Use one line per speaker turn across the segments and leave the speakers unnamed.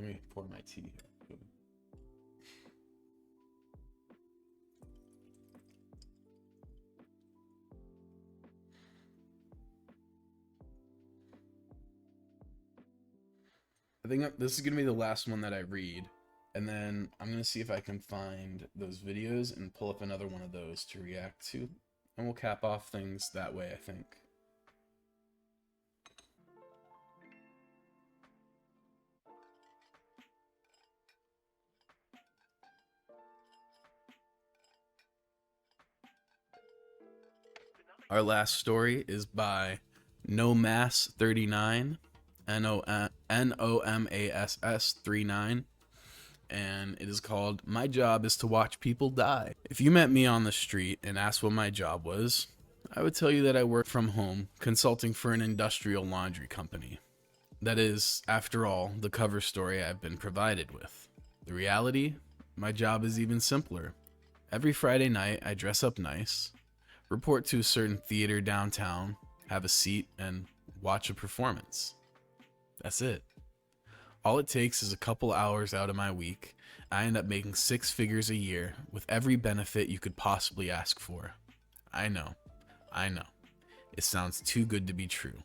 let me pour my tea here. I think this is going to be the last one that I read, and then I'm going to see if I can find those videos and pull up another one of those to react to, and we'll cap off things that way, I think. Our last story is by Nomass39, Nomass 39, and it is called "My Job is to Watch People Die." If you met me on the street and asked what my job was, I would tell you that I work from home, consulting for an industrial laundry company. That is, after all, the cover story I've been provided with. The reality? My job is even simpler. Every Friday night, I dress up nice, report to a certain theater downtown, have a seat, and watch a performance. That's it. All it takes is a couple hours out of my week. I end up making 6 figures a year with every benefit you could possibly ask for. I know. It sounds too good to be true.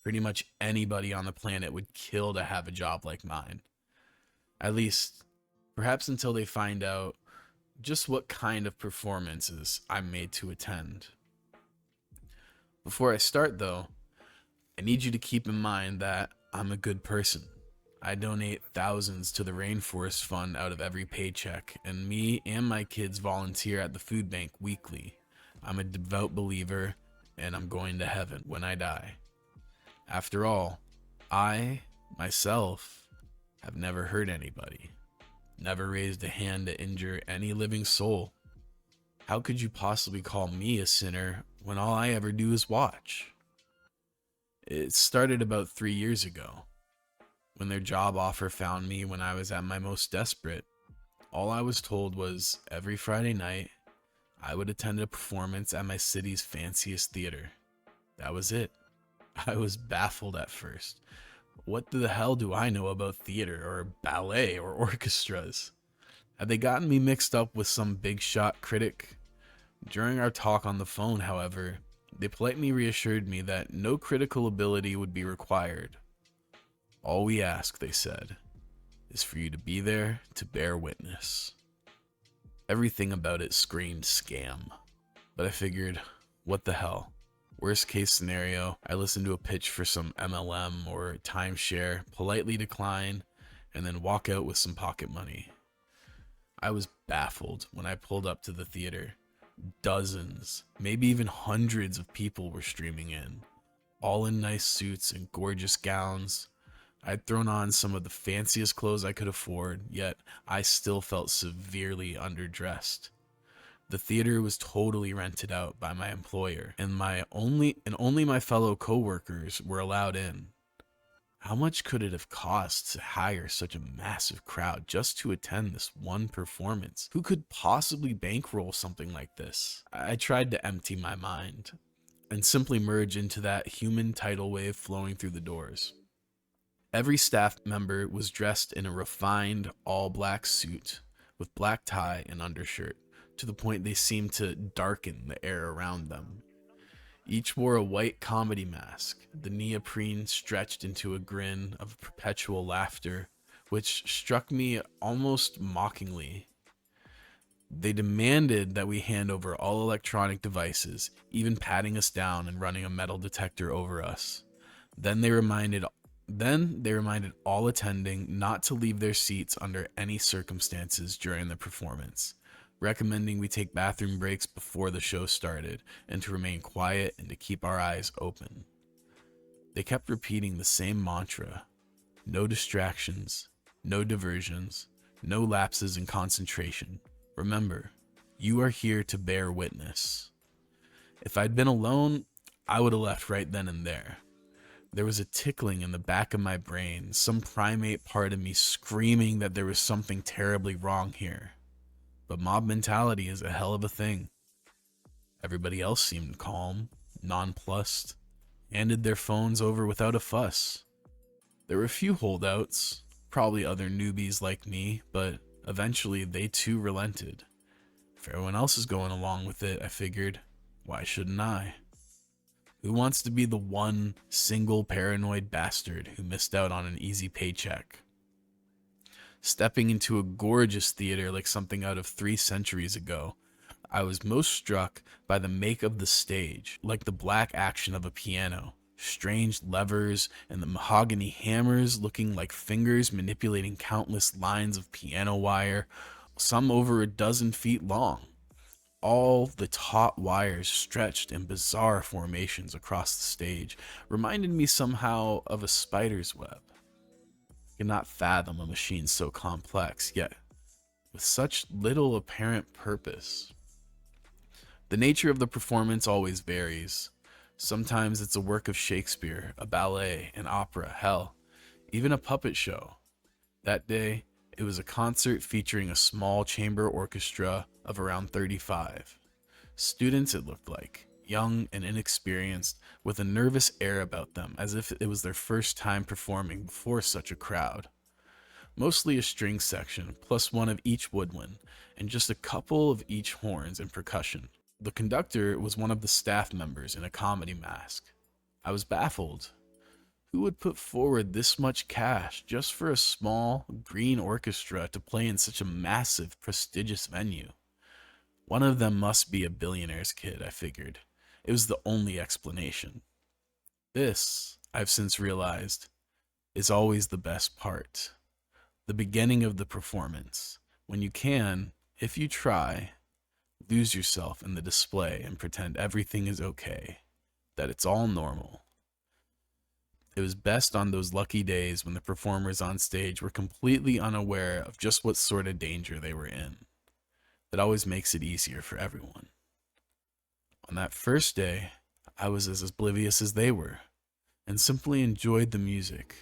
Pretty much anybody on the planet would kill to have a job like mine. At least, perhaps until they find out just what kind of performances I'm made to attend. Before I start though, I need you to keep in mind that I'm a good person. I donate thousands to the Rainforest Fund out of every paycheck, and me and my kids volunteer at the food bank weekly. I'm a devout believer, and I'm going to heaven when I die. After all, I, myself, have never hurt anybody. Never raised a hand to injure any living soul. How could you possibly call me a sinner when all I ever do is watch? It started about 3 years ago, when their job offer found me when I was at my most desperate. All I was told was every Friday night, I would attend a performance at my city's fanciest theater. That was it. I was baffled at first. What the hell do I know about theater or ballet or orchestras? Had they gotten me mixed up with some big shot critic? During our talk on the phone, however, they politely reassured me that no critical ability would be required. All we ask, they said, is for you to be there to bear witness. Everything about it screamed scam, but I figured, what the hell? Worst case scenario, I listen to a pitch for some MLM or timeshare, politely decline, and then walk out with some pocket money. I was baffled when I pulled up to the theater. Dozens, maybe even hundreds of people were streaming in, all in nice suits and gorgeous gowns. I'd thrown on some of the fanciest clothes I could afford, yet I still felt severely underdressed. The theater was totally rented out by my employer, and only my fellow coworkers were allowed in. How much could it have cost to hire such a massive crowd just to attend this one performance? Who could possibly bankroll something like this? I tried to empty my mind and simply merge into that human tidal wave flowing through the doors. Every staff member was dressed in a refined all-black suit with black tie and undershirt, to the point they seemed to darken the air around them. Each wore a white comedy mask, the neoprene stretched into a grin of perpetual laughter, which struck me almost mockingly. They demanded that we hand over all electronic devices, even patting us down and running a metal detector over us. Then they reminded all attending not to leave their seats under any circumstances during the performance, recommending we take bathroom breaks before the show started and to remain quiet and to keep our eyes open. They kept repeating the same mantra: no distractions, no diversions, no lapses in concentration. Remember, you are here to bear witness. If I'd been alone, I would have left right then and there. There was a tickling in the back of my brain, some primate part of me screaming that there was something terribly wrong here. But mob mentality is a hell of a thing. Everybody else seemed calm, nonplussed, handed their phones over without a fuss. There were a few holdouts, probably other newbies like me, but eventually they too relented. If everyone else is going along with it, I figured, why shouldn't I? Who wants to be the one single paranoid bastard who missed out on an easy paycheck? Stepping into a gorgeous theater like something out of 3 centuries ago, I was most struck by the make of the stage, like the black action of a piano. Strange levers and the mahogany hammers looking like fingers manipulating countless lines of piano wire, some over a dozen feet long. All the taut wires stretched in bizarre formations across the stage reminded me somehow of a spider's web. I cannot fathom a machine so complex, yet with such little apparent purpose. The nature of the performance always varies. Sometimes it's a work of Shakespeare, a ballet, an opera, hell, even a puppet show. That day, it was a concert featuring a small chamber orchestra of around 35. Students, it looked like, young and inexperienced, with a nervous air about them, as if it was their first time performing before such a crowd. Mostly a string section, plus one of each woodwind, and just a couple of each horns and percussion. The conductor was one of the staff members in a comedy mask. I was baffled. Who would put forward this much cash just for a small, green orchestra to play in such a massive, prestigious venue? One of them must be a billionaire's kid, I figured. It was the only explanation. This, I've since realized, is always the best part. The beginning of the performance, when you can, if you try, lose yourself in the display and pretend everything is okay, that it's all normal. It was best on those lucky days when the performers on stage were completely unaware of just what sort of danger they were in. That always makes it easier for everyone. On that first day, I was as oblivious as they were, and simply enjoyed the music.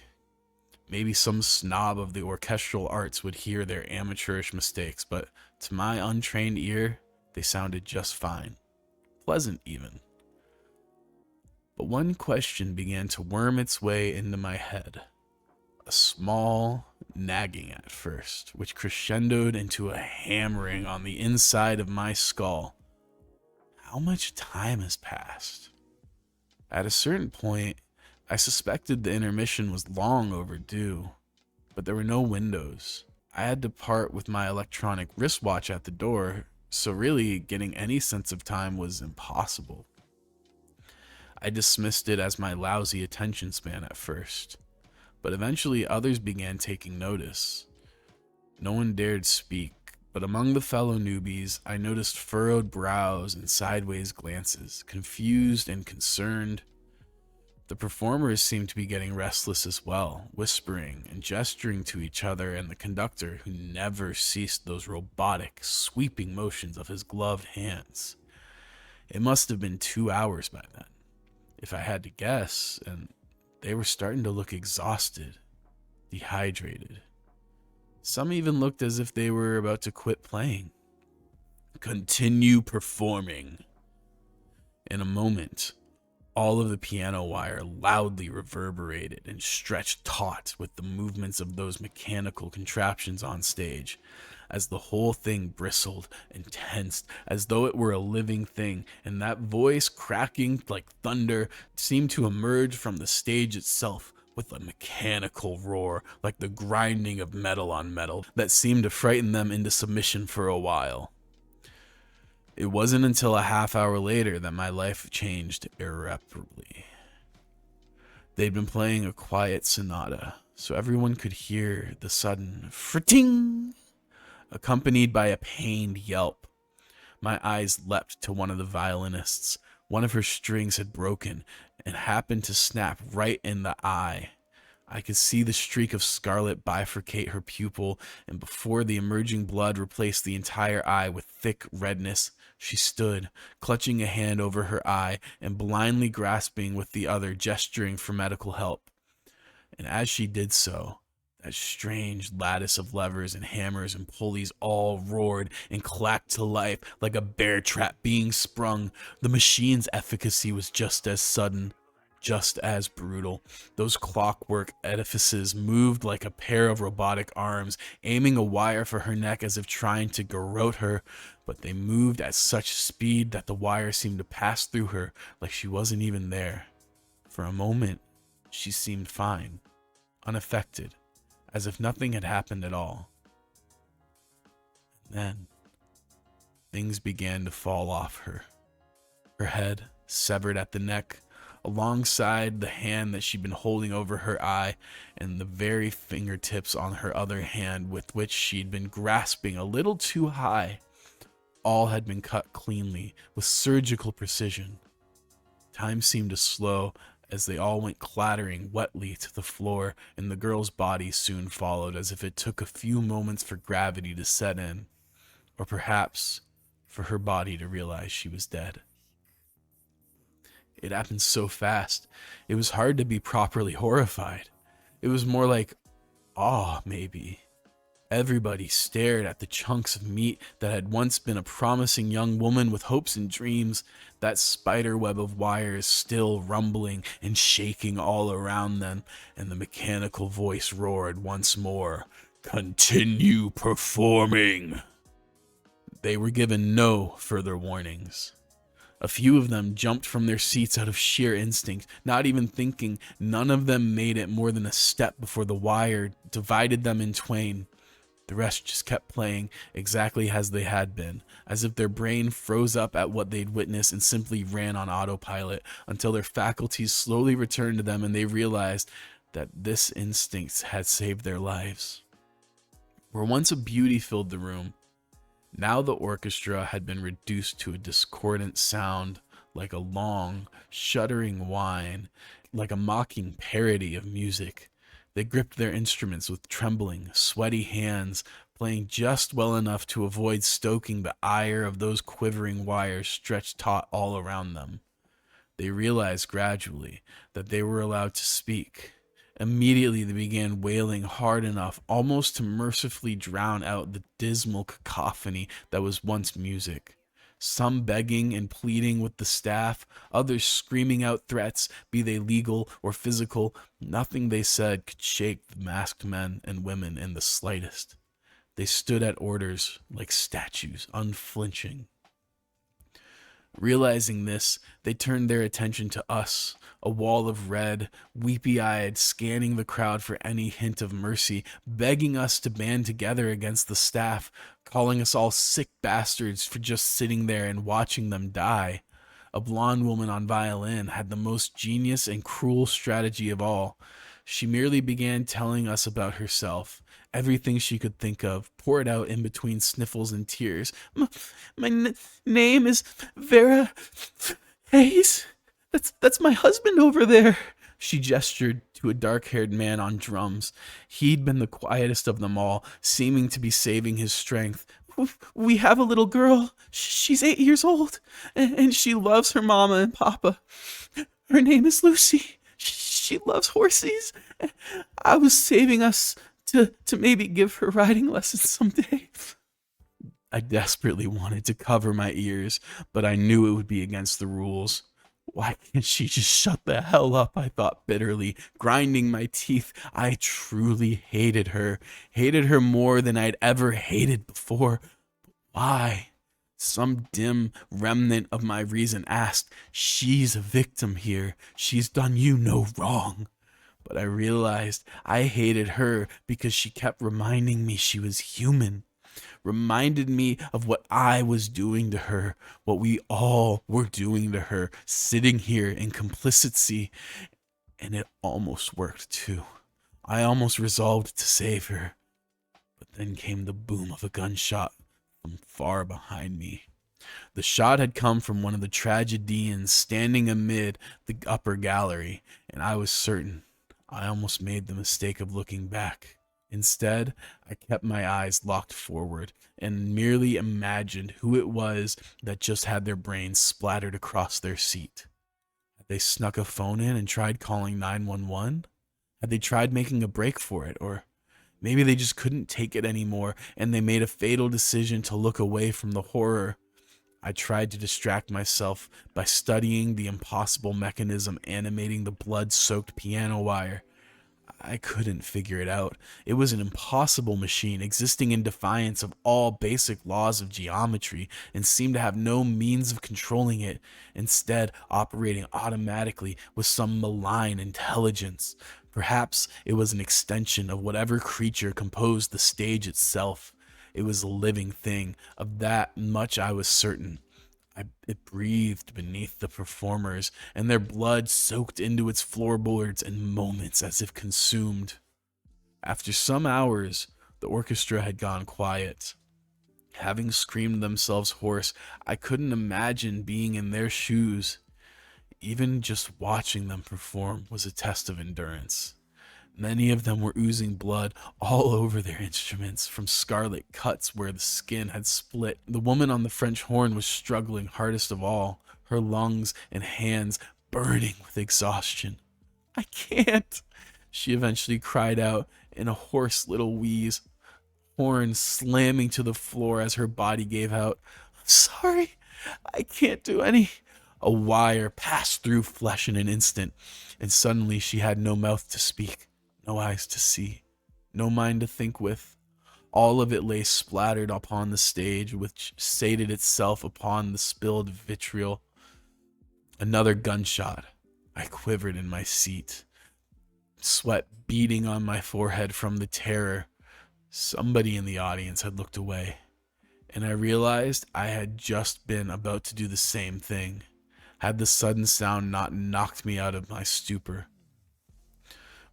Maybe some snob of the orchestral arts would hear their amateurish mistakes, but to my untrained ear, they sounded just fine. Pleasant, even. But one question began to worm its way into my head. A small nagging at first, which crescendoed into a hammering on the inside of my skull. How much time has passed? At a certain point, I suspected the intermission was long overdue, but there were no windows. I had to part with my electronic wristwatch at the door, so really getting any sense of time was impossible. I dismissed it as my lousy attention span at first, but eventually others began taking notice. No one dared speak, but among the fellow newbies, I noticed furrowed brows and sideways glances, confused and concerned. The performers seemed to be getting restless as well, whispering and gesturing to each other, and the conductor, who never ceased those robotic, sweeping motions of his gloved hands. It must have been 2 hours by then, if I had to guess, and they were starting to look exhausted, dehydrated. Some even looked as if they were about to quit playing. Continue performing. In a moment, all of the piano wire loudly reverberated and stretched taut with the movements of those mechanical contraptions on stage, as the whole thing bristled and tensed as though it were a living thing, and that voice, cracking like thunder, seemed to emerge from the stage itself with a mechanical roar like the grinding of metal on metal that seemed to frighten them into submission for a while. It wasn't until a half hour later that my life changed irreparably. They'd been playing a quiet sonata, so everyone could hear the sudden fritting, accompanied by a pained yelp. My eyes leapt to one of the violinists. One of her strings had broken and happened to snap right in the eye. I could see the streak of scarlet bifurcate her pupil, and before the emerging blood replaced the entire eye with thick redness, she stood, clutching a hand over her eye and blindly grasping with the other, gesturing for medical help. And as she did so, that strange lattice of levers and hammers and pulleys all roared and clacked to life like a bear trap being sprung. The machine's efficacy was just as sudden. just as brutal. Those clockwork edifices moved like a pair of robotic arms, aiming a wire for her neck as if trying to garrote her, but they moved at such speed that the wire seemed to pass through her like she wasn't even there. For a moment, she seemed fine, unaffected, as if nothing had happened at all. Then, things began to fall off her. Her head, severed at the neck, alongside the hand that she'd been holding over her eye, and the very fingertips on her other hand with which she'd been grasping a little too high, all had been cut cleanly, with surgical precision. Time seemed to slow as they all went clattering wetly to the floor, and the girl's body soon followed, as if it took a few moments for gravity to set in, or perhaps for her body to realize she was dead. It happened so fast, it was hard to be properly horrified. It was more like awe, maybe. Everybody stared at the chunks of meat that had once been a promising young woman with hopes and dreams, that spider web of wires still rumbling and shaking all around them, and the mechanical voice roared once more, "Continue performing." They were given no further warnings. A few of them jumped from their seats out of sheer instinct, not even thinking. None of them made it more than a step before the wire divided them in twain. The rest just kept playing exactly as they had been, as if their brain froze up at what they'd witnessed and simply ran on autopilot until their faculties slowly returned to them and they realized that this instinct had saved their lives. Where once a beauty filled the room, now the orchestra had been reduced to a discordant sound, like a long, shuddering whine, like a mocking parody of music. They gripped their instruments with trembling, sweaty hands, playing just well enough to avoid stoking the ire of those quivering wires stretched taut all around them. They realized gradually that they were allowed to speak. Immediately they began wailing hard enough almost to mercifully drown out the dismal cacophony that was once music. Some begging and pleading with the staff, others screaming out threats, be they legal or physical. Nothing they said could shake the masked men and women in the slightest. They stood at orders like statues, unflinching. Realizing this, they turned their attention to us, a wall of red, weepy-eyed, scanning the crowd for any hint of mercy, begging us to band together against the staff, calling us all sick bastards for just sitting there and watching them die. A blonde woman on violin had the most genius and cruel strategy of all. She merely began telling us about herself, everything she could think of, poured out in between sniffles and tears. My name is Vera Hayes. That's my husband over there." She gestured to a dark-haired man on drums. He'd been the quietest of them all, seeming to be saving his strength. "We have a little girl. She's 8 years old, and she loves her mama and papa. Her name is Lucy. She loves horses. I was saving us to maybe give her riding lessons someday." I desperately wanted to cover my ears, but I knew it would be against the rules. Why can't she just shut the hell up? I thought bitterly, grinding my teeth. I truly hated her more than I'd ever hated before. Why? Some dim remnant of my reason asked. She's a victim here. She's done you no wrong. But I realized I hated her because she kept reminding me she was human. Reminded me of what I was doing to her, what we all were doing to her, sitting here in complicity. And it almost worked too. I almost resolved to save her. But then came the boom of a gunshot from far behind me. The shot had come from one of the tragedians standing amid the upper gallery, and I was certain I almost made the mistake of looking back. Instead, I kept my eyes locked forward and merely imagined who it was that just had their brains splattered across their seat. Had they snuck a phone in and tried calling 911? Had they tried making a break for it? Or maybe they just couldn't take it anymore and they made a fatal decision to look away from the horror. I tried to distract myself by studying the impossible mechanism animating the blood-soaked piano wire. I couldn't figure it out. It was an impossible machine existing in defiance of all basic laws of geometry and seemed to have no means of controlling it, instead operating automatically with some malign intelligence. Perhaps it was an extension of whatever creature composed the stage itself. It was a living thing, of that much I was certain. It breathed beneath the performers, and their blood soaked into its floorboards in moments as if consumed. After some hours, the orchestra had gone quiet. Having screamed themselves hoarse, I couldn't imagine being in their shoes. Even just watching them perform was a test of endurance. Many of them were oozing blood all over their instruments, from scarlet cuts where the skin had split. The woman on the French horn was struggling hardest of all, her lungs and hands burning with exhaustion. "I can't," she eventually cried out in a hoarse little wheeze, horn slamming to the floor as her body gave out. "I'm sorry, I can't do any." A wire passed through flesh in an instant, and suddenly she had no mouth to speak, no eyes to see, no mind to think with. All of it lay splattered upon the stage, which sated itself upon the spilled vitriol. Another gunshot. I quivered in my seat, sweat beading on my forehead from the terror. Somebody in the audience had looked away, and I realized I had just been about to do the same thing, had the sudden sound not knocked me out of my stupor.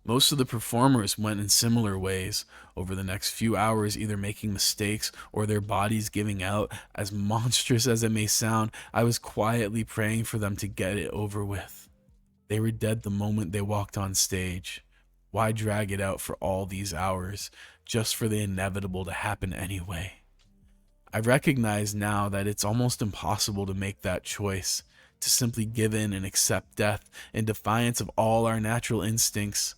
Most of the performers went in similar ways over the next few hours, either making mistakes or their bodies giving out. As monstrous as it may sound, I was quietly praying for them to get it over with. They were dead the moment they walked on stage. Why drag it out for all these hours, just for the inevitable to happen anyway? I recognize now that it's almost impossible to make that choice, to simply give in and accept death in defiance of all our natural instincts.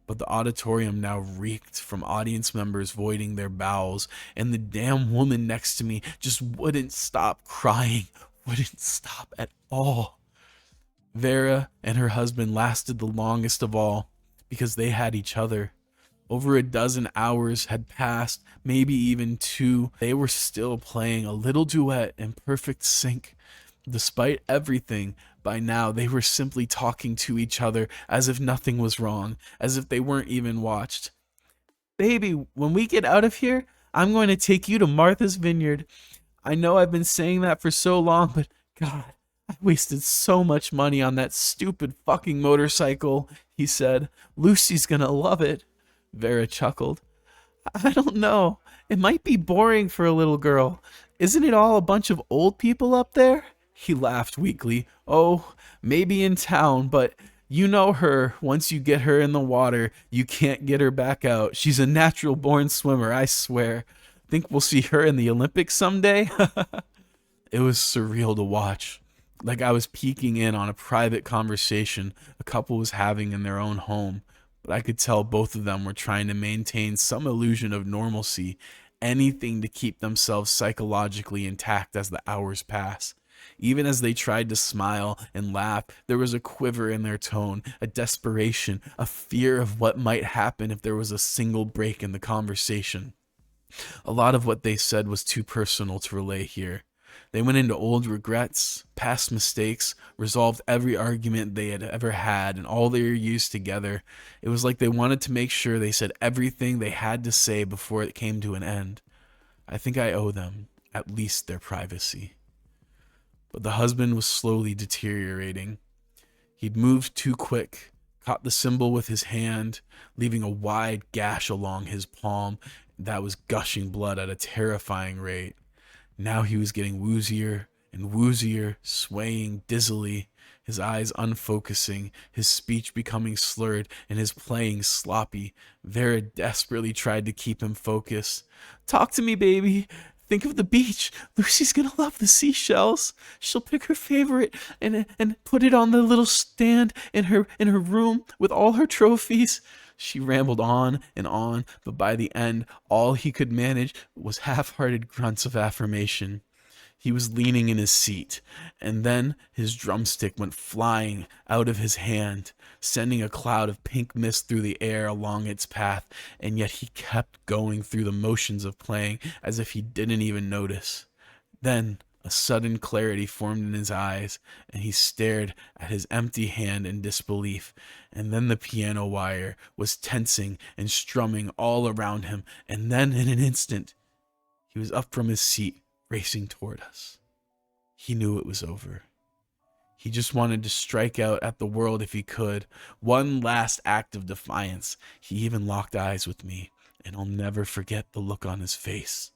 But the auditorium now reeked from audience members voiding their bowels, and the damn woman next to me just wouldn't stop crying, wouldn't stop at all. Vera and her husband lasted the longest of all, because they had each other. Over a dozen hours had passed, maybe even two. They were still playing a little duet in perfect sync. Despite everything, by now they were simply talking to each other as if nothing was wrong, as if they weren't even watched. "Baby, when we get out of here, I'm going to take you to Martha's Vineyard. I know I've been saying that for so long, but God, I wasted so much money on that stupid fucking motorcycle," he said. "Lucy's gonna love it." Vera chuckled. "I don't know. It might be boring for a little girl. Isn't it all a bunch of old people up there?" He laughed weakly. "Oh, maybe in town, but you know her. Once you get her in the water, you can't get her back out. She's a natural born swimmer, I swear. Think we'll see her in the Olympics someday?" It was surreal to watch. Like I was peeking in on a private conversation a couple was having in their own home, but I could tell both of them were trying to maintain some illusion of normalcy, anything to keep themselves psychologically intact as the hours pass. Even as they tried to smile and laugh, there was a quiver in their tone, a desperation, a fear of what might happen if there was a single break in the conversation. A lot of what they said was too personal to relay here. They went into old regrets, past mistakes, resolved every argument they had ever had and all their years together. It was like they wanted to make sure they said everything they had to say before it came to an end. I think I owe them at least their privacy. But the husband was slowly deteriorating. He'd moved too quick, caught the cymbal with his hand, leaving a wide gash along his palm that was gushing blood at a terrifying rate. Now he was getting woozier and woozier, swaying dizzily, his eyes unfocusing, his speech becoming slurred, and his playing sloppy. Vera desperately tried to keep him focused. "Talk to me, baby. Think of the beach. Lucy's gonna love the seashells. She'll pick her favorite and put it on the little stand in her room with all her trophies." She rambled on, but by the end, all he could manage was half-hearted grunts of affirmation. He was leaning in his seat, and then his drumstick went flying out of his hand, sending a cloud of pink mist through the air along its path, and yet he kept going through the motions of playing as if he didn't even notice. Then a sudden clarity formed in his eyes, and he stared at his empty hand in disbelief. And then the piano wire was tensing and strumming all around him, and then in an instant, he was up from his seat, racing toward us. He knew it was over. He just wanted to strike out at the world if he could. One last act of defiance. He even locked eyes with me, and I'll never forget the look on his face.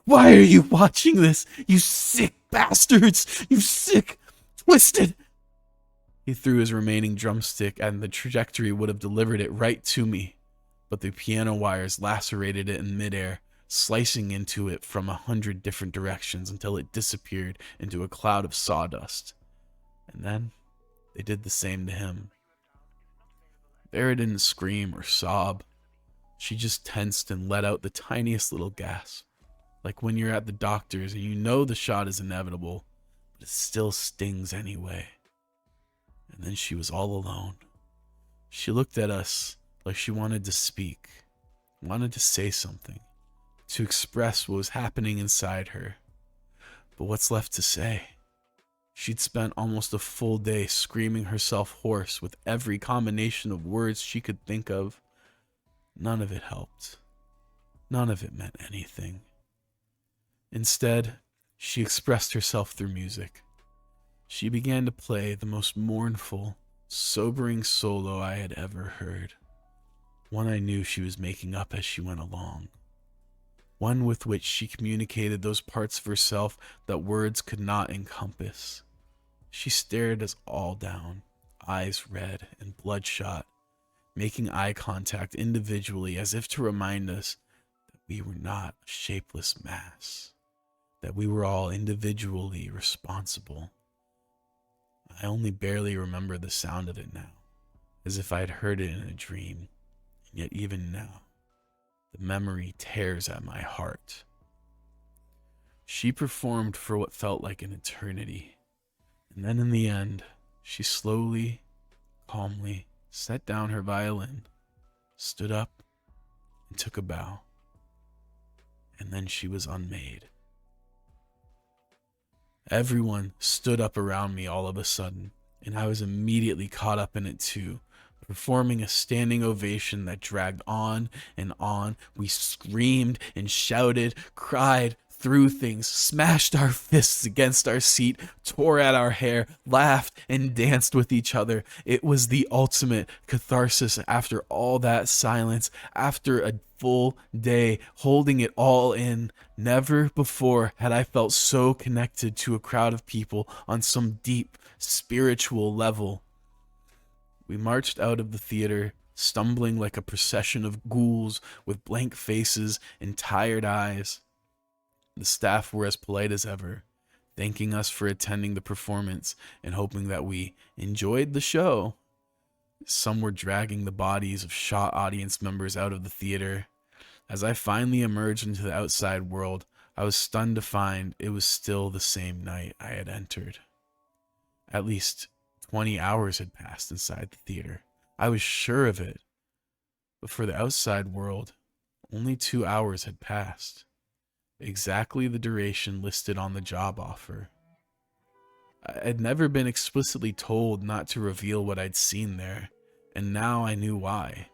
"Why are you watching this? You sick bastards! You sick, twisted..." He threw his remaining drumstick, and the trajectory would have delivered it right to me, but the piano wires lacerated it in midair, slicing into it from 100 different directions until it disappeared into a cloud of sawdust. And then they did the same to him. Vera didn't scream or sob. She just tensed and let out the tiniest little gasp, like when you're at the doctor's and you know the shot is inevitable, but it still stings anyway. And then she was all alone. She looked at us like she wanted to speak, wanted to say something, to express what was happening inside her. But what's left to say? She'd spent almost a full day screaming herself hoarse with every combination of words she could think of. None of it helped. None of it meant anything. Instead, she expressed herself through music. She began to play the most mournful, sobering solo I had ever heard. One I knew she was making up as she went along. One with which she communicated those parts of herself that words could not encompass. She stared us all down, eyes red and bloodshot, making eye contact individually as if to remind us that we were not a shapeless mass, that we were all individually responsible. I only barely remember the sound of it now, as if I had heard it in a dream, and yet even now, the memory tears at my heart. She performed for what felt like an eternity, and then in the end, she slowly, calmly set down her violin, stood up, and took a bow. And then she was unmade. Everyone stood up around me all of a sudden, and I was immediately caught up in it too, performing a standing ovation that dragged on and on. We screamed and shouted, cried, threw things, smashed our fists against our seat, tore at our hair, laughed, and danced with each other. It was the ultimate catharsis after all that silence, after a full day holding it all in. Never before had I felt so connected to a crowd of people on some deep spiritual level. We marched out of the theater, stumbling like a procession of ghouls with blank faces and tired eyes. The staff were as polite as ever, thanking us for attending the performance and hoping that we enjoyed the show. Some were dragging the bodies of shot audience members out of the theater. As I finally emerged into the outside world, I was stunned to find it was still the same night I had entered. At least 20 hours had passed inside the theater. I was sure of it. But for the outside world, only 2 hours had passed. Exactly the duration listed on the job offer. I had never been explicitly told not to reveal what I'd seen there, and now I knew why.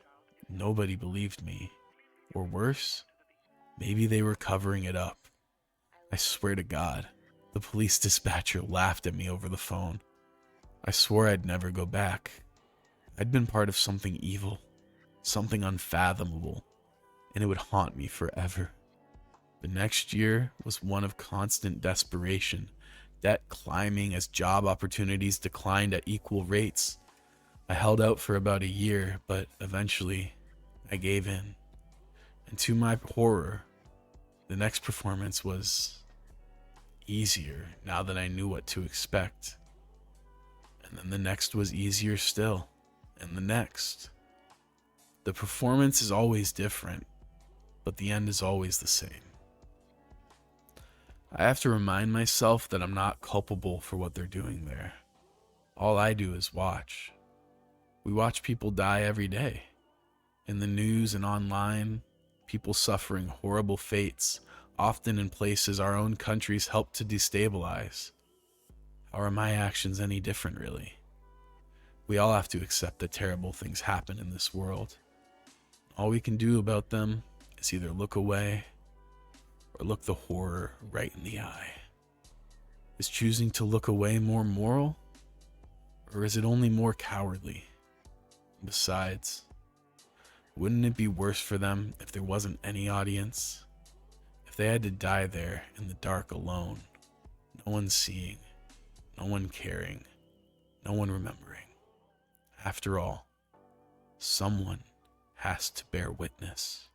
Nobody believed me. Or worse, maybe they were covering it up. I swear to God, the police dispatcher laughed at me over the phone. I swore I'd never go back. I'd been part of something evil, something unfathomable, and it would haunt me forever. The next year was one of constant desperation, debt climbing as job opportunities declined at equal rates. I held out for about a year, but eventually I gave in. And to my horror, the next performance was easier now that I knew what to expect. And then the next was easier still, and the next. The performance is always different, but the end is always the same. I have to remind myself that I'm not culpable for what they're doing there. All I do is watch. We watch people die every day. In the news and online, people suffering horrible fates, often in places our own countries help to destabilize. How are my actions any different, really? We all have to accept that terrible things happen in this world. All we can do about them is either look away or look the horror right in the eye. Is choosing to look away more moral, or is it only more cowardly? Besides, wouldn't it be worse for them if there wasn't any audience? If they had to die there in the dark alone, no one seeing, no one caring, no one remembering. After all, someone has to bear witness.